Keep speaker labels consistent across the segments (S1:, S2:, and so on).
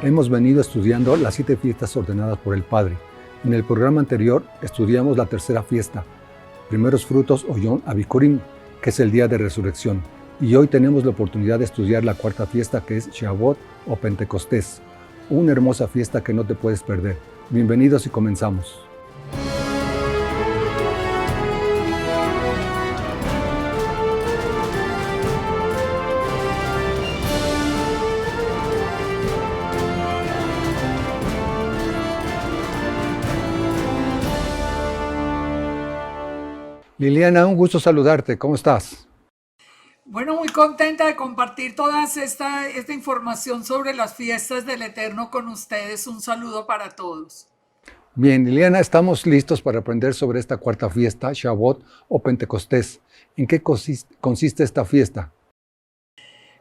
S1: Hemos venido estudiando las 7 fiestas ordenadas por el Padre. En el programa anterior estudiamos la tercera fiesta, primeros frutos o Yom HaBikurim, que es el día de resurrección. Y hoy tenemos la oportunidad de estudiar la cuarta fiesta, que es Shavuot o Pentecostés. Una hermosa fiesta que no te puedes perder. Bienvenidos y comenzamos. Liliana, un gusto saludarte. ¿Cómo estás?
S2: Bueno, muy contenta de compartir toda esta información sobre las fiestas del Eterno con ustedes. Un saludo para todos.
S1: Bien, Liliana, estamos listos para aprender sobre esta cuarta fiesta, Shavuot o Pentecostés. ¿En qué consiste esta fiesta?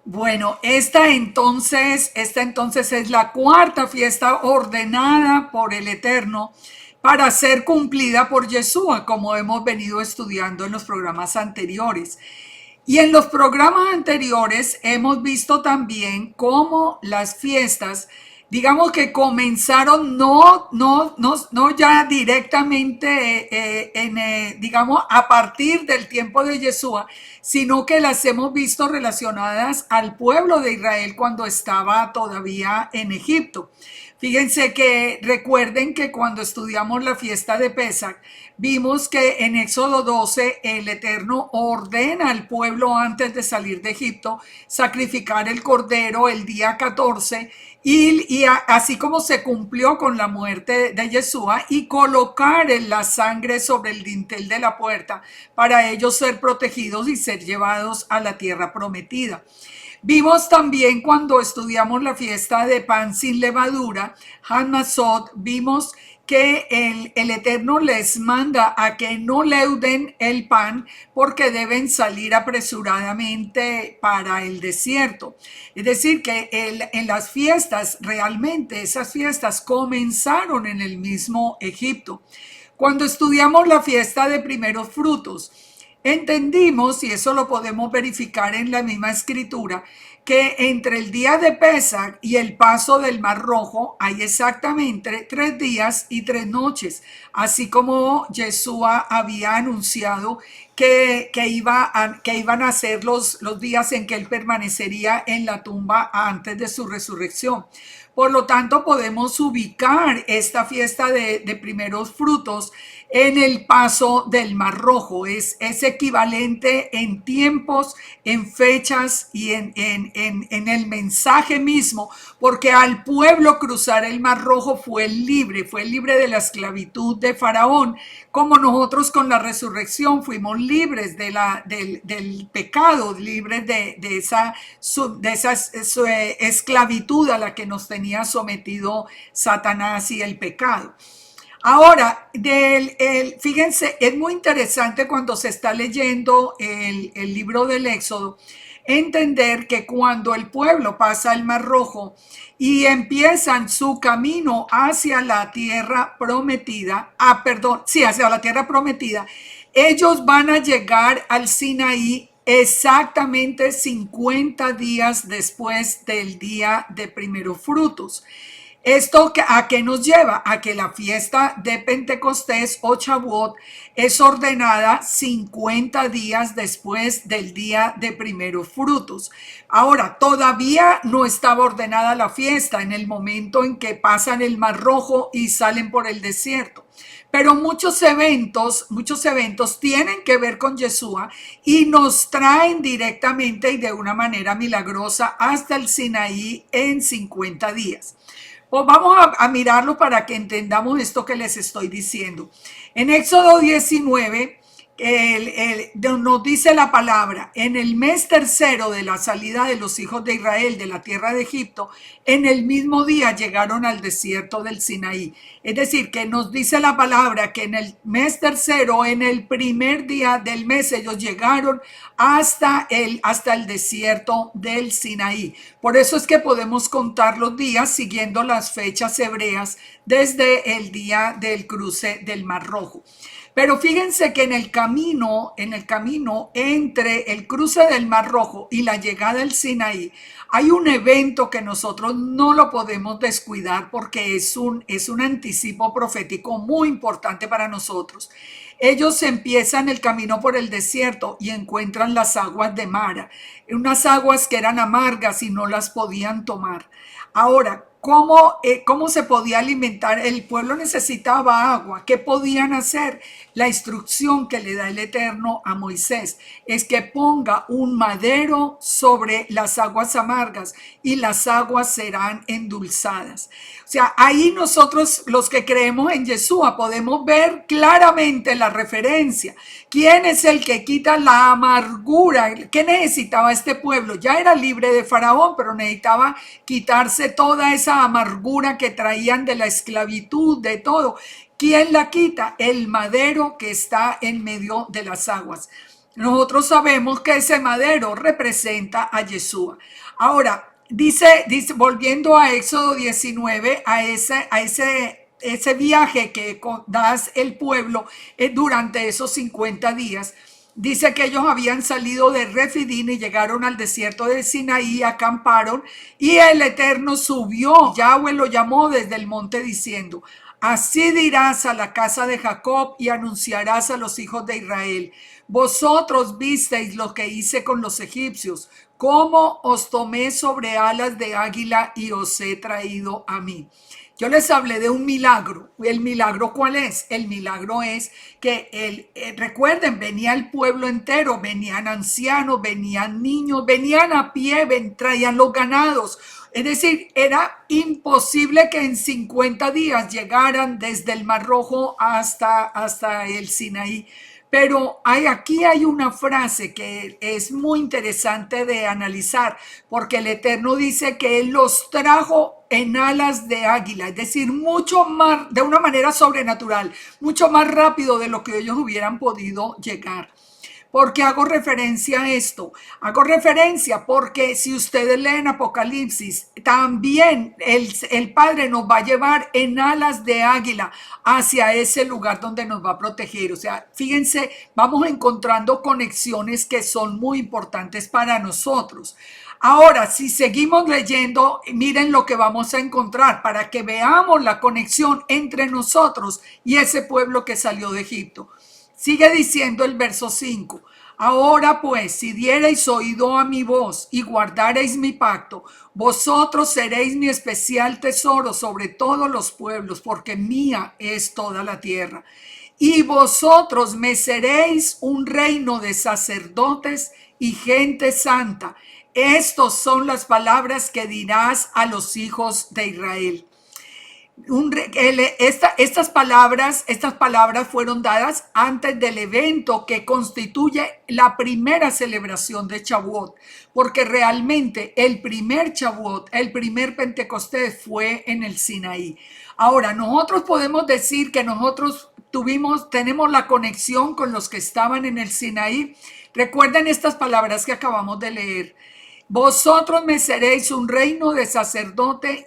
S2: Bueno, esta entonces es la cuarta fiesta ordenada por el Eterno para ser cumplida por Yeshua, como hemos venido estudiando en los programas anteriores. Y en los programas anteriores hemos visto también cómo las fiestas, digamos que comenzaron no ya directamente, digamos, a partir del tiempo de Yeshua, sino que las hemos visto relacionadas al pueblo de Israel cuando estaba todavía en Egipto. Fíjense que recuerden que cuando estudiamos la fiesta de Pesach, vimos que en Éxodo 12 el Eterno ordena al pueblo antes de salir de Egipto sacrificar el cordero el día 14 así como se cumplió con la muerte de Yeshua, y colocar la sangre sobre el dintel de la puerta para ellos ser protegidos y ser llevados a la tierra prometida. Vimos también cuando estudiamos la fiesta de pan sin levadura, Hanmasot, vimos que el Eterno les manda a que no leuden el pan porque deben salir apresuradamente para el desierto. Es decir, que en las fiestas, realmente esas fiestas comenzaron en el mismo Egipto. Cuando estudiamos la fiesta de primeros frutos, entendimos, y eso lo podemos verificar en la misma escritura, que entre el día de Pesach y el paso del Mar Rojo hay exactamente 3 días y 3 noches, así como Yeshua había anunciado que iban a ser los días en que él permanecería en la tumba antes de su resurrección. Por lo tanto, podemos ubicar esta fiesta de primeros frutos en el paso del Mar Rojo. Es equivalente en tiempos, en fechas y en el mensaje mismo, porque al pueblo cruzar el Mar Rojo fue libre de la esclavitud de Faraón, como nosotros con la resurrección fuimos libres del pecado, libres de esa esclavitud a la que nos tenía sometido Satanás y el pecado. Ahora, fíjense, es muy interesante cuando se está leyendo el libro del Éxodo, entender que cuando el pueblo pasa el Mar Rojo y empiezan su camino hacia la tierra prometida, hacia la tierra prometida, ellos van a llegar al Sinaí exactamente 50 días después del día de primeros frutos. ¿Esto a qué nos lleva? A que la fiesta de Pentecostés o Shavuot es ordenada 50 días después del día de primeros frutos. Ahora, todavía no estaba ordenada la fiesta en el momento en que pasan el Mar Rojo y salen por el desierto. Pero muchos eventos tienen que ver con Yeshua y nos traen directamente y de una manera milagrosa hasta el Sinaí en 50 días. Pues vamos a mirarlo para que entendamos esto que les estoy diciendo. En Éxodo 19 nos dice la palabra: en el mes tercero de la salida de los hijos de Israel de la tierra de Egipto, en el mismo día llegaron al desierto del Sinaí. Es decir, que nos dice la palabra que en el mes tercero, en el primer día del mes, ellos llegaron hasta el desierto del Sinaí. Por eso es que podemos contar los días siguiendo las fechas hebreas desde el día del cruce del Mar Rojo. Pero fíjense que en el camino entre el cruce del Mar Rojo y la llegada al Sinaí, hay un evento que nosotros no lo podemos descuidar porque es un anticipo profético muy importante para nosotros. Ellos empiezan el camino por el desierto y encuentran las aguas de Mara, unas aguas que eran amargas y no las podían tomar. Ahora, ¿cómo se podía alimentar? El pueblo necesitaba agua. ¿Qué podían hacer? La instrucción que le da el Eterno a Moisés es que ponga un madero sobre las aguas amargas y las aguas serán endulzadas. O sea, ahí nosotros los que creemos en Yeshua podemos ver claramente la referencia. ¿Quién es el que quita la amargura? ¿Qué necesitaba este pueblo? Ya era libre de Faraón, pero necesitaba quitarse toda esa amargura que traían de la esclavitud, de todo. ¿Quién la quita? El madero que está en medio de las aguas. Nosotros sabemos que ese madero representa a Yeshua. Ahora, dice, volviendo a Éxodo 19, ese viaje que da el pueblo durante esos 50 días, dice que ellos habían salido de Refidim y llegaron al desierto de Sinaí, acamparon y el Eterno subió. Yahweh lo llamó desde el monte diciendo: así dirás a la casa de Jacob y anunciarás a los hijos de Israel: vosotros visteis lo que hice con los egipcios, cómo os tomé sobre alas de águila y os he traído a mí. Yo les hablé de un milagro. ¿El milagro cuál es? El milagro es que, recuerden, venía el pueblo entero, venían ancianos, venían niños, venían a pie, traían los ganados. Es decir, era imposible que en 50 días llegaran desde el Mar Rojo hasta el Sinaí. Pero aquí hay una frase que es muy interesante de analizar, porque el Eterno dice que Él los trajo en alas de águila, es decir, mucho más, de una manera sobrenatural, mucho más rápido de lo que ellos hubieran podido llegar. ¿Por qué hago referencia a esto? Hago referencia porque si ustedes leen Apocalipsis, también el Padre nos va a llevar en alas de águila hacia ese lugar donde nos va a proteger. O sea, fíjense, vamos encontrando conexiones que son muy importantes para nosotros. Ahora, si seguimos leyendo, miren lo que vamos a encontrar para que veamos la conexión entre nosotros y ese pueblo que salió de Egipto. Sigue diciendo el verso 5. Ahora pues, si diereis oído a mi voz y guardareis mi pacto, vosotros seréis mi especial tesoro sobre todos los pueblos, porque mía es toda la tierra. Y vosotros me seréis un reino de sacerdotes y gente santa. Estas son las palabras que dirás a los hijos de Israel. Estas palabras fueron dadas antes del evento que constituye la primera celebración de Shavuot, porque realmente el primer Shavuot, el primer Pentecostés fue en el Sinaí. Ahora, nosotros podemos decir que nosotros tenemos la conexión con los que estaban en el Sinaí. Recuerden estas palabras que acabamos de leer. Vosotros me seréis un reino de sacerdotes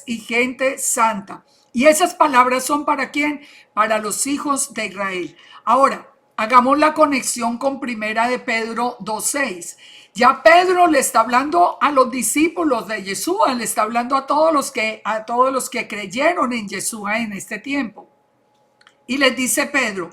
S2: y gente santa. Y esas palabras son ¿para quién? Para los hijos de Israel. Ahora, hagamos la conexión con Primera de Pedro 2:6. Ya Pedro le está hablando a los discípulos de Yeshua, le está hablando a todos los que creyeron en Yeshua en este tiempo. Y les dice Pedro: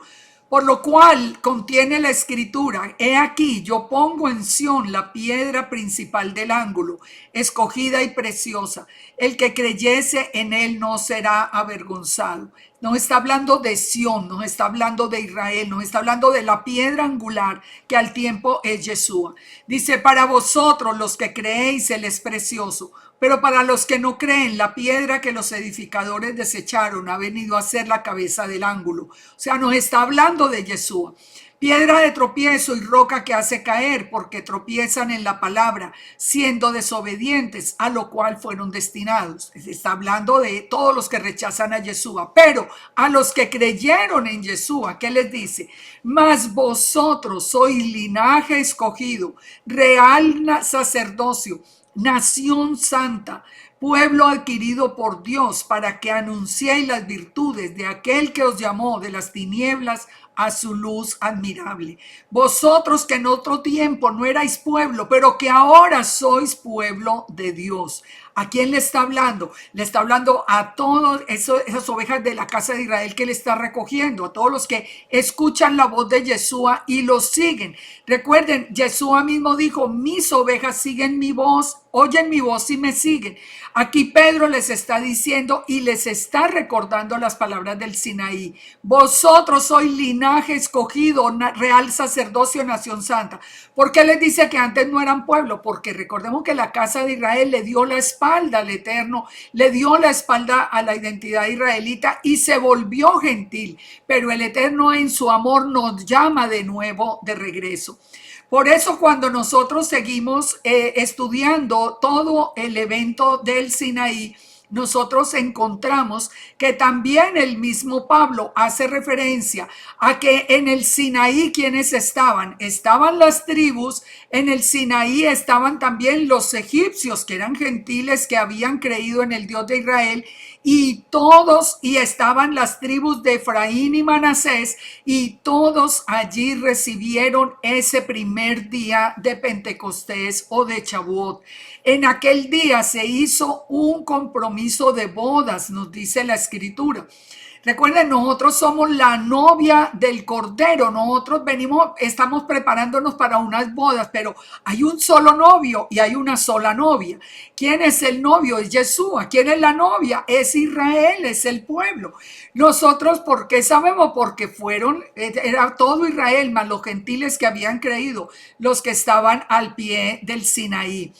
S2: por lo cual contiene la escritura: he aquí, yo pongo en Sión la piedra principal del ángulo, escogida y preciosa. El que creyese en él no será avergonzado. Nos está hablando de Sión, nos está hablando de Israel, nos está hablando de la piedra angular que al tiempo es Yeshua. Dice: para vosotros los que creéis él es precioso, pero para los que no creen, la piedra que los edificadores desecharon ha venido a ser la cabeza del ángulo. O sea, nos está hablando de Yeshua. Piedra de tropiezo y roca que hace caer, porque tropiezan en la palabra, siendo desobedientes, a lo cual fueron destinados. Está hablando de todos los que rechazan a Yeshua. Pero a los que creyeron en Yeshua, ¿qué les dice? Mas vosotros sois linaje escogido, real sacerdocio, nación santa, pueblo adquirido por Dios, para que anunciéis las virtudes de aquel que os llamó de las tinieblas a su luz admirable. Vosotros que en otro tiempo no erais pueblo, pero que ahora sois pueblo de Dios. ¿A quién le está hablando? Le está hablando a todas esas ovejas de la casa de Israel que le está recogiendo, a todos los que escuchan la voz de Yeshua y lo siguen. Recuerden, Yeshua mismo dijo, mis ovejas siguen mi voz, oyen mi voz y me siguen. Aquí Pedro les está diciendo y les está recordando las palabras del Sinaí. Vosotros sois linaje escogido, real sacerdocio, nación santa. ¿Por qué les dice que antes no eran pueblo? Porque recordemos que la casa de Israel le dio la espalda al Eterno, le dio la espalda a la identidad israelita y se volvió gentil. Pero el Eterno en su amor nos llama de nuevo de regreso. Por eso cuando nosotros seguimos estudiando todo el evento del Sinaí, nosotros encontramos que también el mismo Pablo hace referencia a que en el Sinaí, ¿quiénes estaban? Estaban las tribus, en el Sinaí estaban también los egipcios, que eran gentiles que habían creído en el Dios de Israel, y estaban las tribus de Efraín y Manasés, y todos allí recibieron ese primer día de Pentecostés o de Shavuot. En aquel día se hizo un compromiso de bodas, nos dice la Escritura. Recuerden, nosotros somos la novia del Cordero. Nosotros estamos preparándonos para unas bodas, pero hay un solo novio y hay una sola novia. ¿Quién es el novio? Es Yeshua. ¿Quién es la novia? Es Israel, es el pueblo. Nosotros, ¿por qué sabemos? Porque era todo Israel, más los gentiles que habían creído, los que estaban al pie del Sinaí.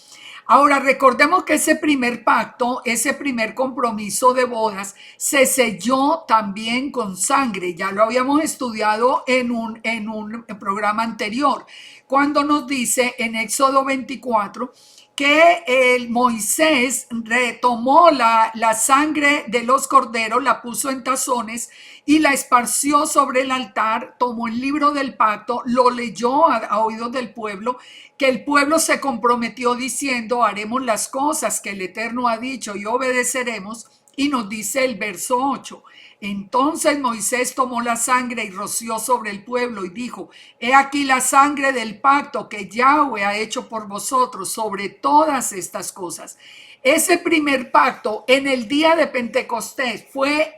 S2: Ahora, recordemos que ese primer pacto, ese primer compromiso de bodas, se selló también con sangre. Ya lo habíamos estudiado en un programa anterior, cuando nos dice en Éxodo 24 que el Moisés retomó la sangre de los corderos, la puso en tazones y la esparció sobre el altar, tomó el libro del pacto, lo leyó a oídos del pueblo, que el pueblo se comprometió diciendo, haremos las cosas que el Eterno ha dicho y obedeceremos, y nos dice el verso 8. Entonces Moisés tomó la sangre y roció sobre el pueblo y dijo, he aquí la sangre del pacto que Yahweh ha hecho por vosotros sobre todas estas cosas. Ese primer pacto en el día de Pentecostés fue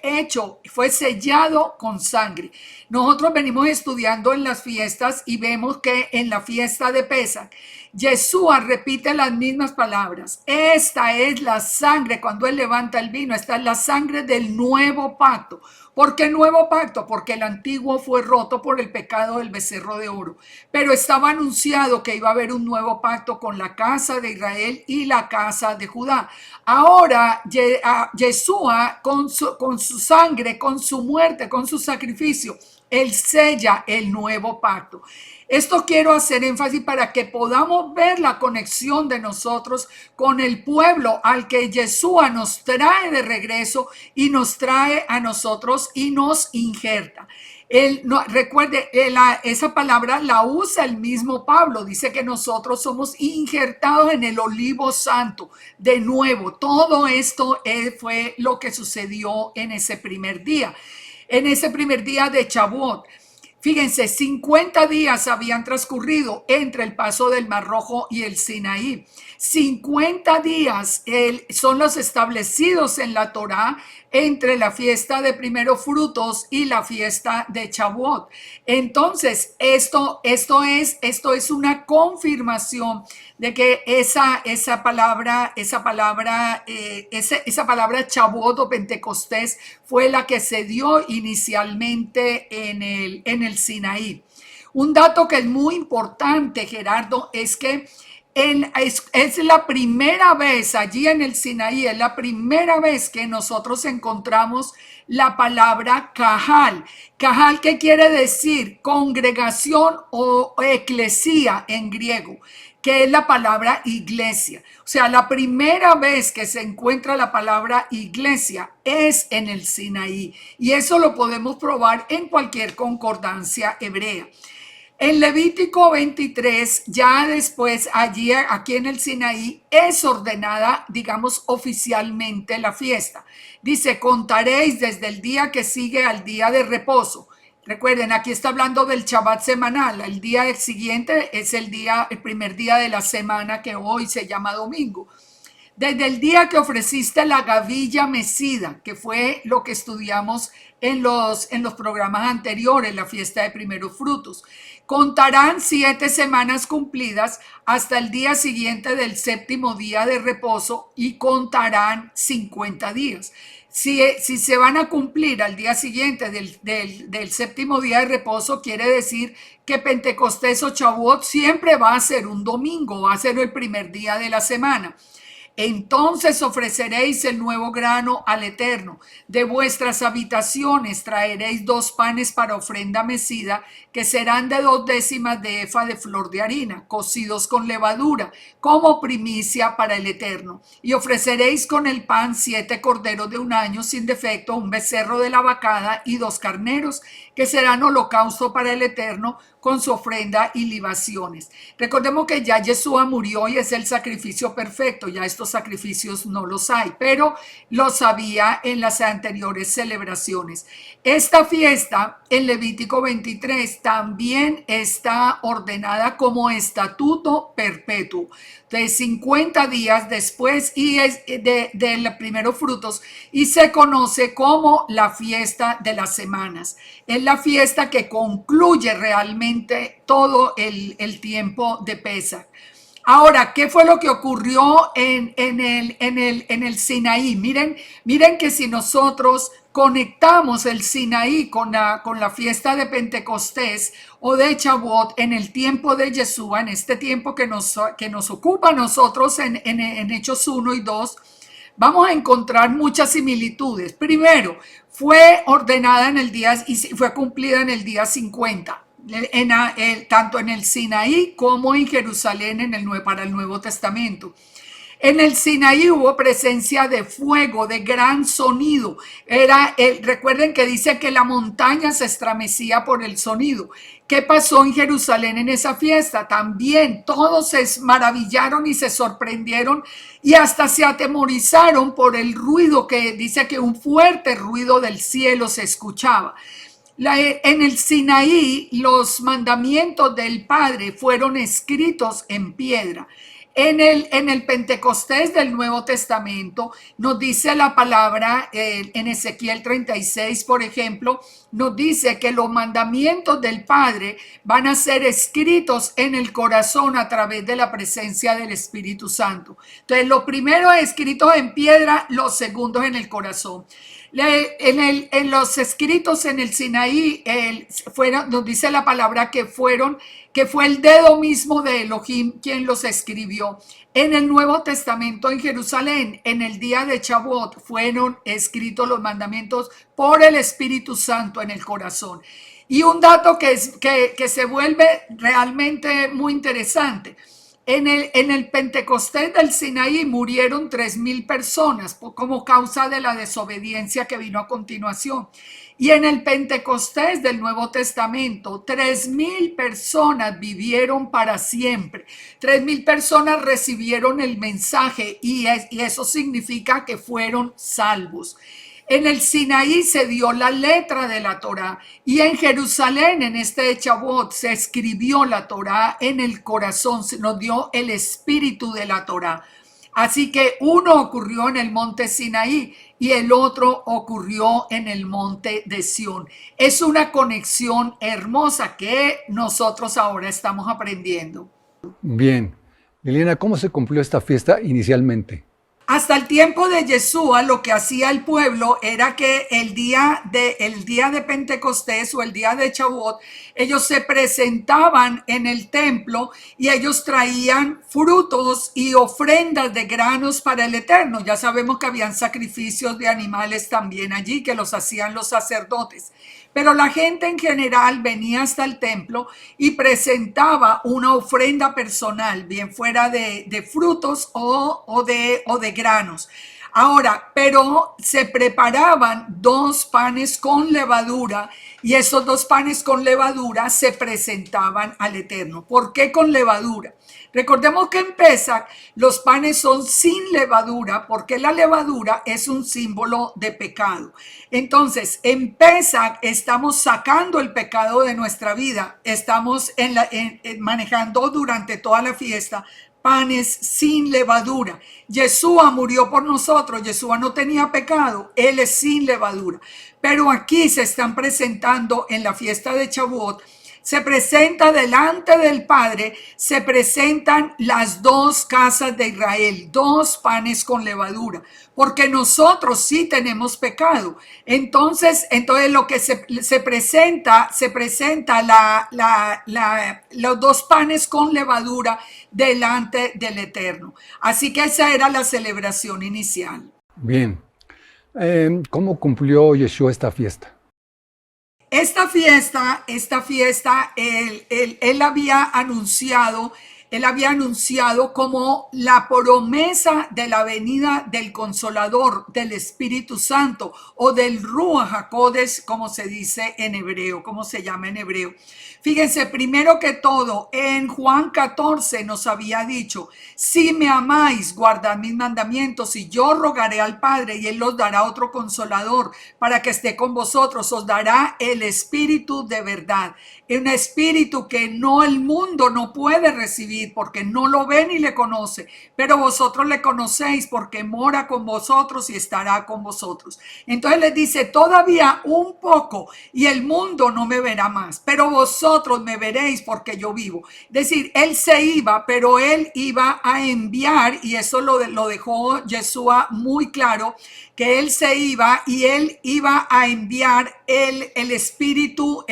S2: sellado con sangre. Nosotros venimos estudiando en las fiestas y vemos que en la fiesta de Pesach, Yeshua repite las mismas palabras. Esta es la sangre, cuando él levanta el vino, esta es la sangre del nuevo pacto. ¿Por qué nuevo pacto? Porque el antiguo fue roto por el pecado del becerro de oro. Pero estaba anunciado que iba a haber un nuevo pacto con la casa de Israel y la casa de Judá. Ahora, Yeshua con su sangre, con su muerte, con su sacrificio, él sella el nuevo pacto. Esto quiero hacer énfasis para que podamos ver la conexión de nosotros con el pueblo al que Yeshua nos trae de regreso y nos trae a nosotros y nos injerta. Recuerde, esa palabra la usa el mismo Pablo. Dice que nosotros somos injertados en el olivo santo. De nuevo, todo esto fue lo que sucedió en ese primer día. En ese primer día de Shavuot. Fíjense, 50 días habían transcurrido entre el paso del Mar Rojo y el Sinaí. 50 días son los establecidos en la Torá entre la fiesta de primeros frutos y la fiesta de Shavuot. Entonces, esto es una confirmación de que esa palabra Shavuot o Pentecostés fue la que se dio inicialmente en el Sinaí. Un dato que es muy importante, Gerardo, es que es la primera vez allí en el Sinaí, es la primera vez que nosotros encontramos la palabra Kahal. Kahal, ¿qué quiere decir? Congregación o eclesía en griego, que es la palabra iglesia. O sea, la primera vez que se encuentra la palabra iglesia es en el Sinaí. Y eso lo podemos probar en cualquier concordancia hebrea. En Levítico 23, ya después, allí, aquí en el Sinaí, es ordenada, digamos, oficialmente la fiesta. Dice, contaréis desde el día que sigue al día de reposo. Recuerden, aquí está hablando del Shabbat semanal. El día siguiente es el primer día de la semana, que hoy se llama domingo. Desde el día que ofreciste la gavilla mecida, que fue lo que estudiamos en los programas anteriores, la fiesta de primeros frutos. Contarán 7 semanas cumplidas hasta el día siguiente del séptimo día de reposo y contarán 50 días. Si se van a cumplir al día siguiente del séptimo día de reposo, quiere decir que Pentecostés o Shavuot siempre va a ser un domingo, va a ser el primer día de la semana. Entonces ofreceréis el nuevo grano al Eterno. De vuestras habitaciones traeréis 2 panes para ofrenda mecida, que serán de 2 décimas de efa de flor de harina, cocidos con levadura, como primicia para el Eterno. Y ofreceréis con el pan 7 corderos de 1 año sin defecto, un becerro de la vacada y 2 carneros, que serán holocausto para el Eterno, con su ofrenda y libaciones. Recordemos que ya Yeshua murió y es el sacrificio perfecto. Ya estos sacrificios no los hay, pero los había en las anteriores celebraciones. Esta fiesta en Levítico 23 también está ordenada como estatuto perpetuo de 50 días después y es de los primeros frutos, y se conoce como la fiesta de las semanas. Es la fiesta que concluye realmente todo el tiempo de Pesaj. Ahora, ¿qué fue lo que ocurrió en el Sinaí? Miren que si nosotros conectamos el Sinaí con la fiesta de Pentecostés o de Shavuot en el tiempo de Yeshua, en este tiempo que nos ocupa a nosotros en Hechos 1 y 2, vamos a encontrar muchas similitudes. Primero, fue ordenada en el día y fue cumplida en el día 50. Tanto en el Sinaí como en Jerusalén para el Nuevo Testamento. En el Sinaí hubo presencia de fuego, de gran sonido. Recuerden que dice que la montaña se estremecía por el sonido. ¿Qué pasó en Jerusalén en esa fiesta? También todos se maravillaron y se sorprendieron y hasta se atemorizaron por el ruido, que dice que un fuerte ruido del cielo se escuchaba. En el Sinaí, los mandamientos del Padre fueron escritos en piedra. En el Pentecostés del Nuevo Testamento nos dice la palabra, en Ezequiel 36, por ejemplo, nos dice que los mandamientos del Padre van a ser escritos en el corazón a través de la presencia del Espíritu Santo. Entonces, lo primero es escrito en piedra, los segundos en el corazón. En los escritos en el Sinaí nos dice la palabra que fue el dedo mismo de Elohim quien los escribió. En el Nuevo Testamento en Jerusalén, en el día de Shavuot, fueron escritos los mandamientos por el Espíritu Santo en el corazón. Y un dato que se vuelve realmente muy interesante. En el Pentecostés del Sinaí murieron 3,000 personas como causa de la desobediencia que vino a continuación. Y en el Pentecostés del Nuevo Testamento, 3,000 personas vivieron para siempre. 3,000 personas recibieron el mensaje y eso significa que fueron salvos. En el Sinaí se dio la letra de la Torá y en Jerusalén, en este Shavuot, se escribió la Torá en el corazón, se nos dio el espíritu de la Torá. Así que uno ocurrió en el monte Sinaí y el otro ocurrió en el monte de Sión. Es una conexión hermosa que nosotros ahora estamos aprendiendo.
S1: Bien. Liliana, ¿cómo se cumplió esta fiesta inicialmente?
S2: Hasta el tiempo de Yeshua, lo que hacía el pueblo era que el día de Pentecostés o el día de Shavuot, ellos se presentaban en el templo y ellos traían frutos y ofrendas de granos para el Eterno. Ya sabemos que habían sacrificios de animales también allí que los hacían los sacerdotes. Pero la gente en general venía hasta el templo y presentaba una ofrenda personal, bien fuera de frutos o de granos. Ahora, pero se preparaban 2 panes con levadura y esos 2 panes con levadura se presentaban al Eterno. ¿Por qué con levadura? Recordemos que en Pesach los panes son sin levadura porque la levadura es un símbolo de pecado. Entonces, en Pesach estamos sacando el pecado de nuestra vida, estamos manejando durante toda la fiesta panes sin levadura. Yeshua murió por nosotros, Yeshua no tenía pecado, él es sin levadura. Pero aquí se están presentando en la fiesta de Shavuot, se presenta delante del Padre, se presentan las 2 casas de Israel, 2 panes con levadura, porque nosotros sí tenemos pecado. Entonces lo que se presenta los 2 panes con levadura delante del Eterno. Así que esa era la celebración inicial.
S1: Bien. ¿Cómo cumplió Yeshua esta fiesta?
S2: Esta fiesta, él había anunciado como la promesa de la venida del Consolador, del Espíritu Santo o del Ruach HaKodesh, como se dice en hebreo, como se llama en hebreo. Fíjense, primero que todo, en Juan 14 nos había dicho, si me amáis, guardad mis mandamientos y yo rogaré al Padre y él os dará otro consolador para que esté con vosotros, os dará el Espíritu de verdad, un espíritu que el mundo no puede recibir porque no lo ve ni le conoce, pero vosotros le conocéis porque mora con vosotros y estará con vosotros. Entonces les dice, todavía un poco y el mundo no me verá más, pero vosotros me veréis porque yo vivo. Es decir, él se iba, pero él iba a enviar, y eso lo dejó Yeshua muy claro, que él se iba y él iba a enviar el Espíritu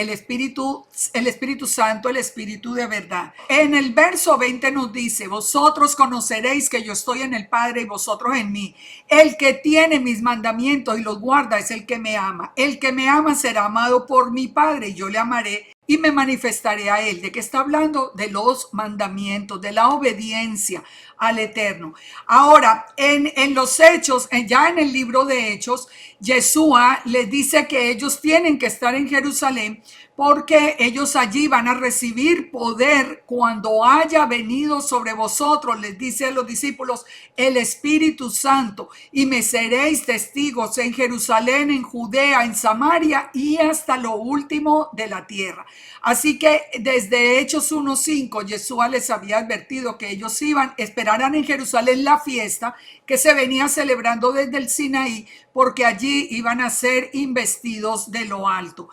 S2: Santo, el Espíritu de verdad. En el verso 20 nos dice, vosotros conoceréis que yo estoy en el Padre y vosotros en mí. El que tiene mis mandamientos y los guarda es el que me ama. El que me ama será amado por mi Padre y yo le amaré y me manifestaré a él. ¿De qué está hablando? De los mandamientos, de la obediencia al Eterno. Ahora, en los Hechos, ya en el libro de Hechos, Yeshua les dice que ellos tienen que estar en Jerusalén porque ellos allí van a recibir poder cuando haya venido sobre vosotros, les dice a los discípulos, el Espíritu Santo, y me seréis testigos en Jerusalén, en Judea, en Samaria y hasta lo último de la tierra. Así que desde Hechos 1:5, Yeshua les había advertido que ellos esperaran en Jerusalén la fiesta que se venía celebrando desde el Sinaí, porque allí iban a ser investidos de lo alto.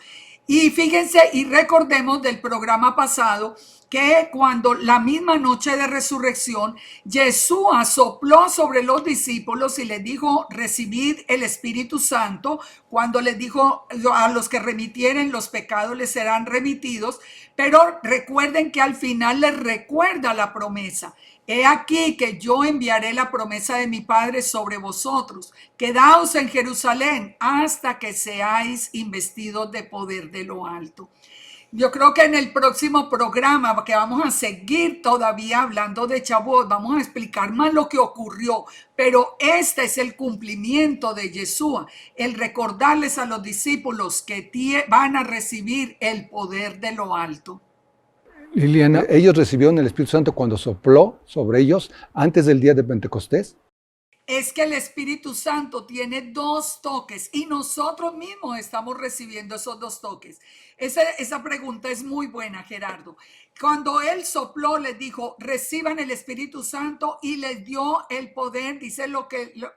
S2: Y fíjense y recordemos del programa pasado que cuando la misma noche de resurrección, Yeshua sopló sobre los discípulos y les dijo, recibid el Espíritu Santo. Cuando les dijo a los que remitieren los pecados les serán remitidos, pero recuerden que al final les recuerda la promesa. He aquí que yo enviaré la promesa de mi Padre sobre vosotros. Quedaos en Jerusalén hasta que seáis investidos de poder de lo alto. Yo creo que en el próximo programa, que vamos a seguir todavía hablando de Shavuot, vamos a explicar más lo que ocurrió, pero este es el cumplimiento de Yeshua, el recordarles a los discípulos que van a recibir el poder de lo alto.
S1: Liliana, ¿ellos recibieron el Espíritu Santo cuando sopló sobre ellos antes del día de Pentecostés?
S2: Es que el Espíritu Santo tiene 2 toques y nosotros mismos estamos recibiendo esos 2 toques. Esa pregunta es muy buena, Gerardo. Cuando él sopló, les dijo, reciban el Espíritu Santo y les dio el poder, dice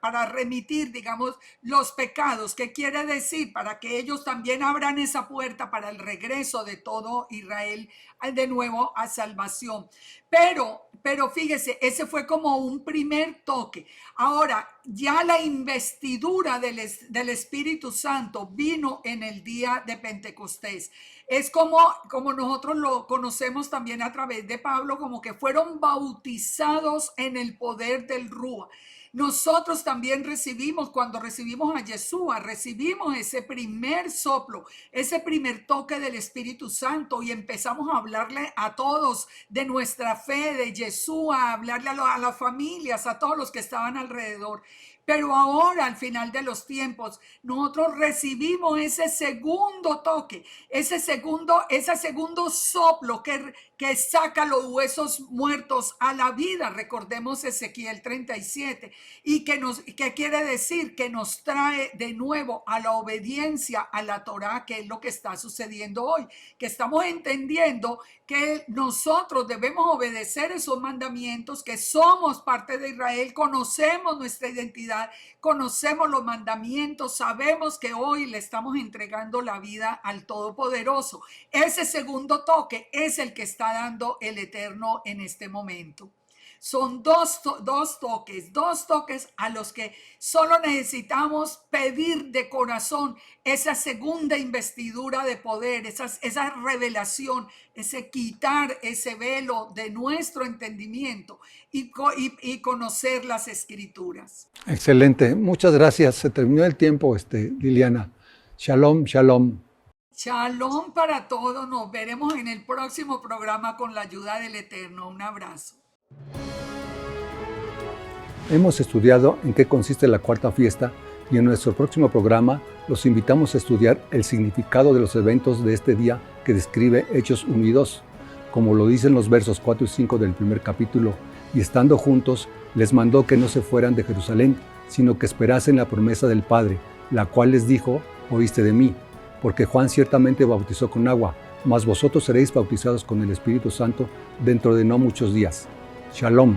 S2: para remitir, digamos, los pecados. ¿Qué quiere decir? Para que ellos también abran esa puerta para el regreso de todo Israel de nuevo a salvación. Pero fíjese, ese fue como un primer toque. Ahora, ya la investidura del Espíritu Santo vino en el día de Pentecostés. Es como nosotros lo conocemos también a través de Pablo, como que fueron bautizados en el poder del Rúa. Nosotros también recibimos, cuando recibimos a Yeshua, recibimos ese primer soplo, ese primer toque del Espíritu Santo y empezamos a hablarle a todos de nuestra fe, de Yeshua, a hablarle a las familias, a todos los que estaban alrededor. Pero ahora, al final de los tiempos, nosotros recibimos ese segundo toque, ese segundo soplo que saca los huesos muertos a la vida. Recordemos Ezequiel 37. Y que quiere decir que nos trae de nuevo a la obediencia a la Torá, que es lo que está sucediendo hoy, que estamos entendiendo que nosotros debemos obedecer esos mandamientos, que somos parte de Israel, conocemos nuestra identidad, conocemos los mandamientos, sabemos que hoy le estamos entregando la vida al Todopoderoso. Ese segundo toque es el que está dando el Eterno en este momento. Son dos toques a los que solo necesitamos pedir de corazón esa segunda investidura de poder, esa revelación, ese quitar ese velo de nuestro entendimiento y conocer las Escrituras.
S1: Excelente, muchas gracias. Se terminó el tiempo, Liliana. Shalom, shalom.
S2: Shalom para todos. Nos veremos en el próximo programa con la ayuda del Eterno. Un abrazo.
S1: Hemos estudiado en qué consiste la cuarta fiesta y en nuestro próximo programa los invitamos a estudiar el significado de los eventos de este día que describe Hechos 1 y 2. Como lo dicen los versos 4 y 5 del primer capítulo, y estando juntos, les mandó que no se fueran de Jerusalén, sino que esperasen la promesa del Padre, la cual les dijo, oíste de mí, porque Juan ciertamente bautizó con agua, mas vosotros seréis bautizados con el Espíritu Santo dentro de no muchos días. Shalom.